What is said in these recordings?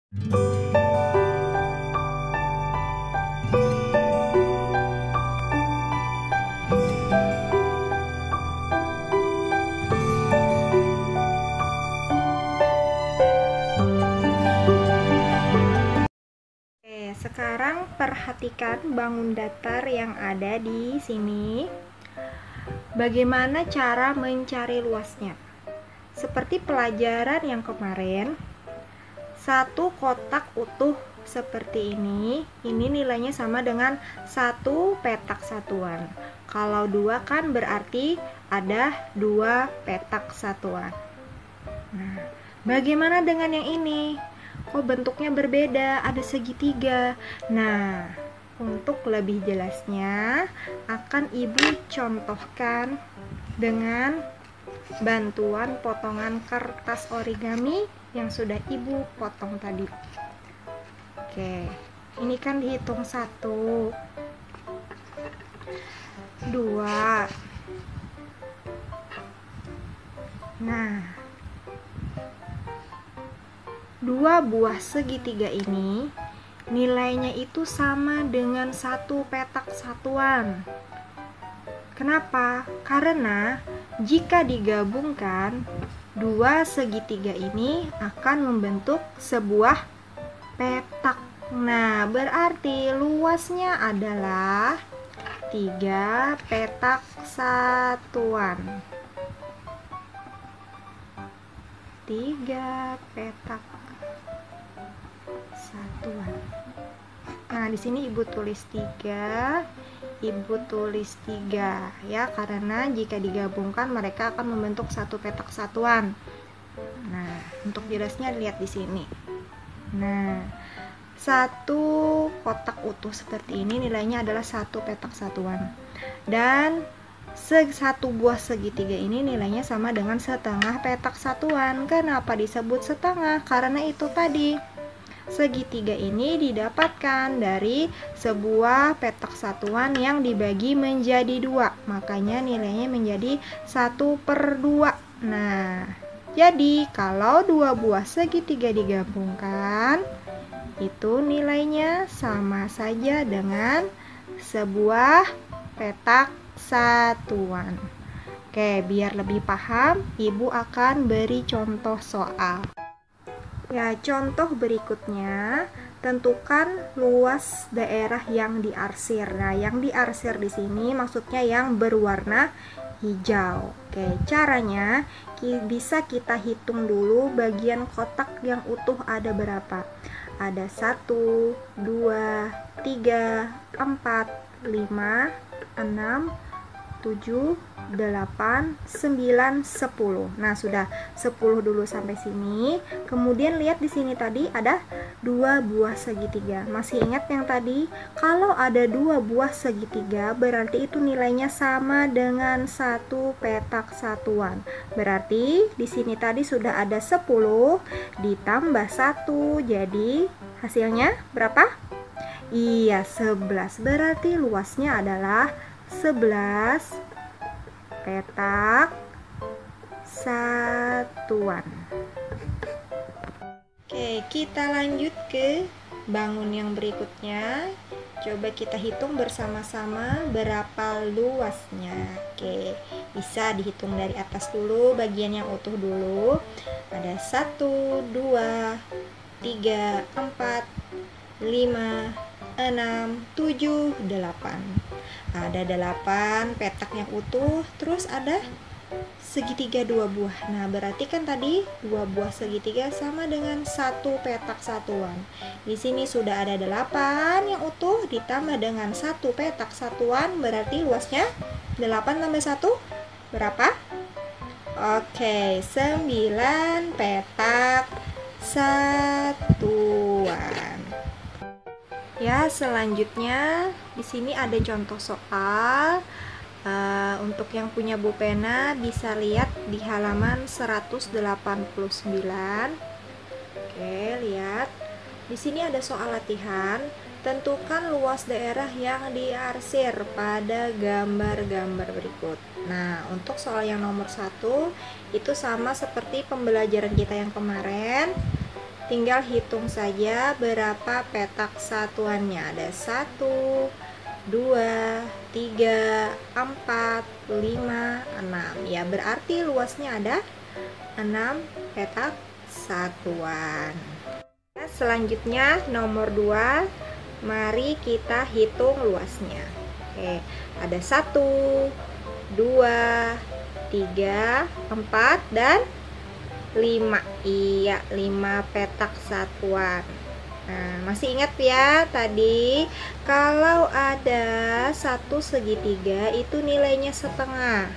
Sekarang perhatikan bangun datar yang ada di sini. Bagaimana cara mencari luasnya? Seperti pelajaran yang kemarin, satu kotak utuh seperti ini nilainya sama dengan satu petak satuan. Kalau dua kan berarti ada dua petak satuan. Nah, bagaimana dengan yang ini? Kok bentuknya berbeda, ada segitiga. Nah, untuk lebih jelasnya akan Ibu contohkan dengan bantuan potongan kertas origami yang sudah Ibu potong tadi. Oke, ini kan dihitung 1, 2. Nah, 2 buah segitiga ini nilainya itu sama dengan satu petak satuan. Kenapa? Karena jika digabungkan, 2 segitiga ini akan membentuk sebuah petak. Nah, berarti luasnya adalah 3 petak satuan. 3 petak satuan. Nah, di sini Ibu tulis 3, Ibu tulis 3 ya, karena jika digabungkan mereka akan membentuk satu petak satuan. Nah, untuk jelasnya lihat di sini. Nah, satu kotak utuh seperti ini nilainya adalah satu petak satuan. Dan satu buah segitiga ini nilainya sama dengan setengah petak satuan. Kenapa disebut setengah? Karena itu tadi, segitiga ini didapatkan dari sebuah petak satuan yang dibagi menjadi 2. Makanya nilainya menjadi 1/2. Nah, jadi kalau 2 buah segitiga digabungkan, itu nilainya sama saja dengan sebuah petak satuan. Oke, biar lebih paham, Ibu akan beri contoh soal. Ya, contoh berikutnya, tentukan luas daerah yang diarsir. Nah, yang diarsir di sini maksudnya yang berwarna hijau. Oke, caranya bisa kita hitung dulu bagian kotak yang utuh ada berapa. Ada 1, 2, 3, 4, 5, 6, 7, 8, 9, 10. Nah, sudah 10 dulu sampai sini. Kemudian lihat di sini tadi ada 2 buah segitiga. Masih ingat yang tadi? Kalau ada 2 buah segitiga, berarti itu nilainya sama dengan satu petak satuan. Berarti di sini tadi sudah ada 10 ditambah 1. Jadi hasilnya berapa? Iya, 11. Berarti luasnya adalah 11 petak satuan. Oke, kita lanjut ke bangun yang berikutnya. Coba kita hitung bersama-sama berapa luasnya. Oke, bisa dihitung dari atas dulu, bagian yang utuh dulu. Ada 1, 2, 3, 4, 5, 6, 7, 8. Ada 8 petak yang utuh, terus ada segitiga 2 buah. Nah, berarti kan tadi 2 buah segitiga sama dengan satu petak satuan. Di sini sudah ada 8 yang utuh ditambah dengan satu petak satuan, berarti luasnya 8 tambah 1 berapa? Oke, 9 petak satuan. Ya, selanjutnya di sini ada contoh soal. Untuk yang punya buku pena bisa lihat di halaman 189. Oke, lihat. Di sini ada soal latihan. Tentukan luas daerah yang diarsir pada gambar-gambar berikut. Nah, untuk soal yang nomor 1 itu sama seperti pembelajaran kita yang kemarin. tinggal hitung saja berapa petak satuannya. Ada 1, 2, 3, 4, 5, 6. Ya, berarti luasnya ada 6 petak satuan. Selanjutnya nomor 2, mari kita hitung luasnya. Oke, ada 1, 2, 3, 4, dan 5. Iya, 5 petak satuan. Nah, masih ingat ya tadi kalau ada satu segitiga itu nilainya setengah.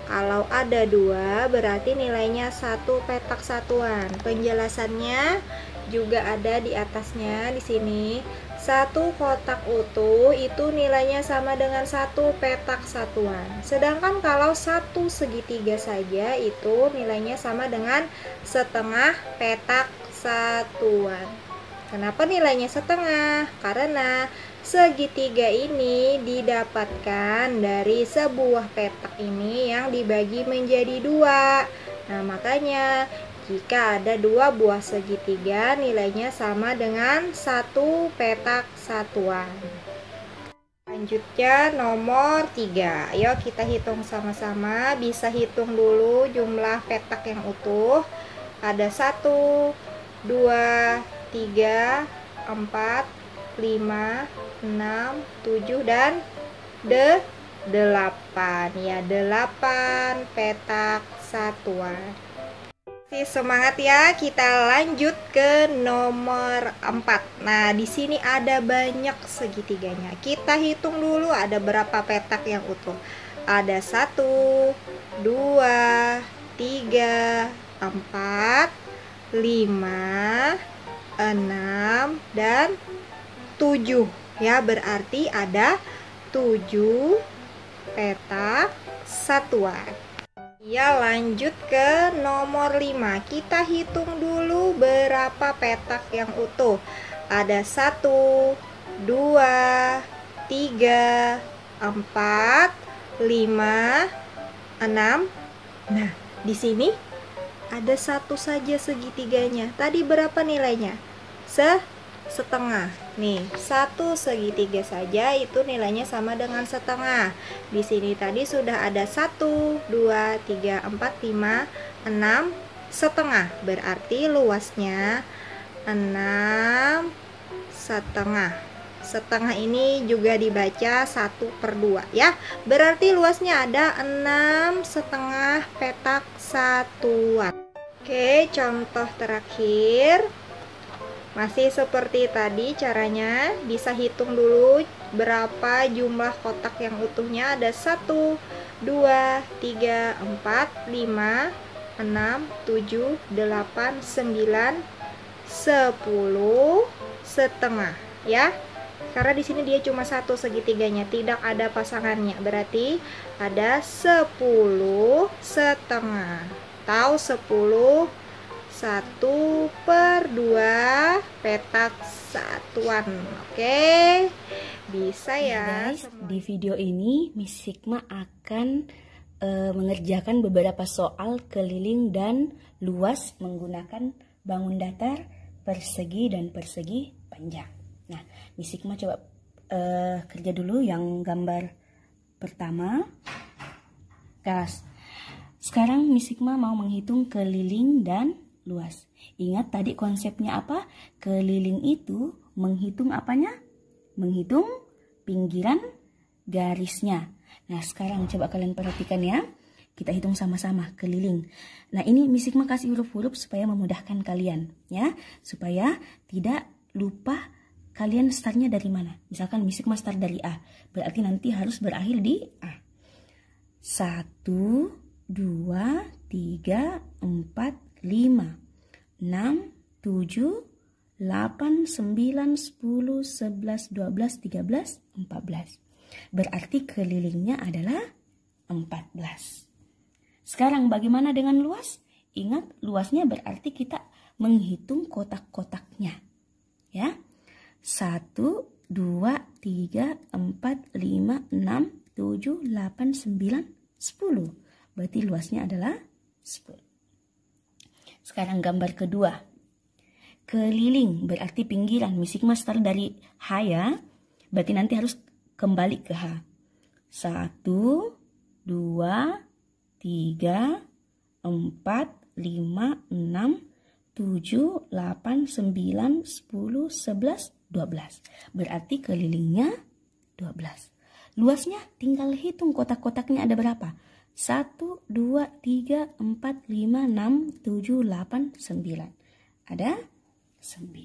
Kalau ada 2 berarti nilainya 1 petak satuan. Penjelasannya juga ada di atasnya di sini. 1 kotak utuh itu nilainya sama dengan 1 petak satuan. Sedangkan kalau 1 segitiga saja itu nilainya sama dengan setengah petak satuan. Kenapa nilainya setengah? Karena segitiga ini didapatkan dari sebuah petak ini yang dibagi menjadi 2. Nah, makanya jika ada 2 buah segitiga, nilainya sama dengan 1 petak satuan. Lanjutnya nomor 3. Ayo kita hitung sama-sama. Bisa hitung dulu jumlah petak yang utuh. Ada 1, 2, 3, 4, 5, 6, 7, dan 8. Ya, 8 petak satuan. Semangat ya, kita lanjut ke nomor 4. Nah, di sini ada banyak segitiganya. Kita hitung dulu ada berapa petak yang utuh. Ada 1, 2, 3, 4, 5, 6, dan 7. Ya, berarti ada 7 petak satuan. Ya, lanjut ke nomor 5. Kita hitung dulu berapa petak yang utuh. Ada 1, 2, 3, 4, 5, 6. Nah, di sini ada 1 saja segitiganya. Tadi berapa nilainya? Setengah. Nih, 1 segitiga saja itu nilainya sama dengan setengah. Di sini tadi sudah ada 1, 2, 3, 4, 5, 6 setengah. Berarti luasnya 6 setengah. Setengah ini juga dibaca 1/2 ya. Berarti luasnya ada 6 setengah petak satuan. Oke, contoh terakhir. Masih seperti tadi caranya, bisa hitung dulu berapa jumlah kotak yang utuhnya. Ada 1, 2, 3, 4, 5, 6, 7, 8, 9, 10 setengah ya. Karena di sini dia cuma 1 segitiganya, tidak ada pasangannya. Berarti ada 10 setengah. Tahu 10 1/2 petak satuan. Oke, bisa ya guys. Di video ini Miss Sigma akan mengerjakan beberapa soal keliling dan luas menggunakan bangun datar, persegi, dan persegi panjang. Nah, Miss Sigma coba kerja dulu yang gambar pertama. Sekarang Miss Sigma mau menghitung keliling dan luas. Ingat tadi konsepnya apa? Keliling itu menghitung apanya? Menghitung pinggiran garisnya. Nah, sekarang coba kalian perhatikan ya. Kita hitung sama-sama keliling. Nah, ini Miss Sigma kasih huruf-huruf supaya memudahkan kalian ya, supaya tidak lupa kalian startnya dari mana. Misalkan Miss Sigma start dari A, berarti nanti harus berakhir di A. 1, 2, 3, 4, 5, 6, 7, 8, 9, 10, 11, 12, 13, 14. Berarti kelilingnya adalah 14. Sekarang bagaimana dengan luas? Ingat, luasnya berarti kita menghitung kotak-kotaknya. Ya. 1, 2, 3, 4, 5, 6, 7, 8, 9, 10. Berarti luasnya adalah 10. Sekarang gambar kedua. keliling berarti pinggiran. Misikma start dari H ya. Berarti nanti harus kembali ke H. 1, 2, 3, 4, 5, 6, 7, 8, 9, 10, 11, 12. Berarti kelilingnya 12. Luasnya tinggal hitung kotak-kotaknya ada berapa. 1, 2, 3, 4, 5, 6, 7, 8, 9. Ada 9.